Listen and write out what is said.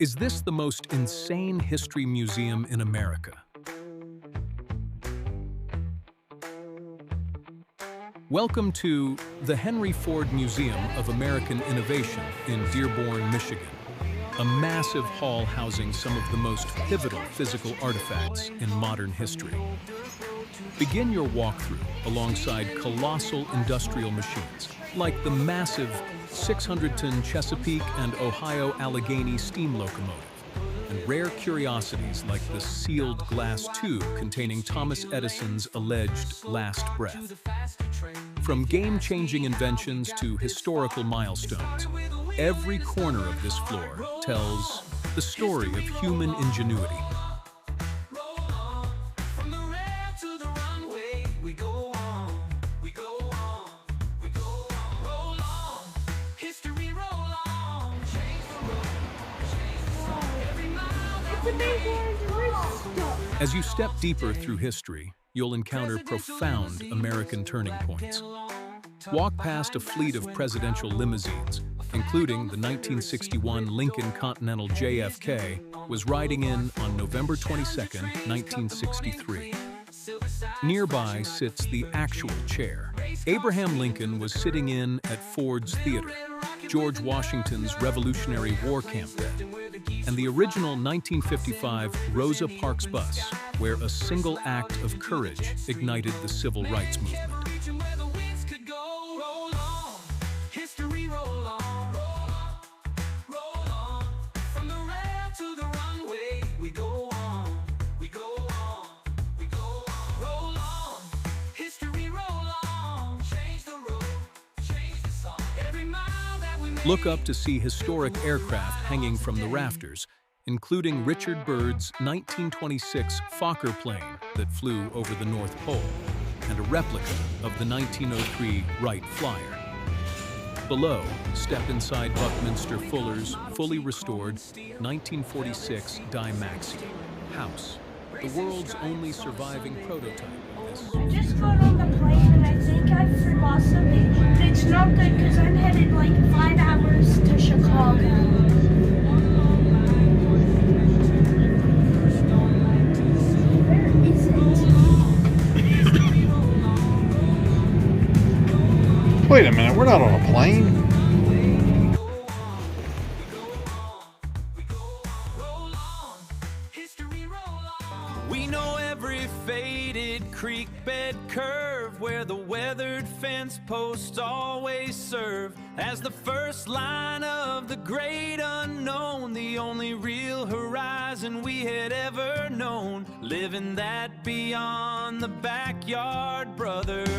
Is this the most insane history museum in America? Welcome to the Henry Ford Museum of American Innovation in Dearborn, Michigan, a massive hall housing some of the most pivotal physical artifacts in modern history. Begin your walkthrough alongside colossal industrial machines, like the massive 600-ton Chesapeake and Ohio Allegheny steam locomotive, and rare curiosities like the sealed glass tube containing Thomas Edison's alleged last breath. From game-changing inventions to historical milestones, every corner of this floor tells the story of human ingenuity. As you step deeper through history, you'll encounter profound American turning points. Walk past a fleet of presidential limousines, including the 1961 Lincoln Continental JFK was riding in on November 22, 1963. Nearby sits the actual chair. Abraham Lincoln was sitting in at Ford's Theater, George Washington's Revolutionary War camp bed, and the original 1955 Rosa Parks bus, where a single act of courage ignited the civil rights movement. Look up to see historic aircraft hanging from the rafters, including Richard Byrd's 1926 Fokker plane that flew over the North Pole, and a replica of the 1903 Wright Flyer. Below, step inside Buckminster Fuller's fully restored 1946 Maxi house, the world's only surviving prototype of this. I just got on the plane and I think I forgot something, but it's not good because I'm headed like 5 hours to Chicago. Where is it? Wait a minute, we're not on a plane. We know every faded creek bed curve where the weathered fence posts always serve as the first line of the great unknown, the only real horizon we had ever known, living that beyond the backyard brotherhood.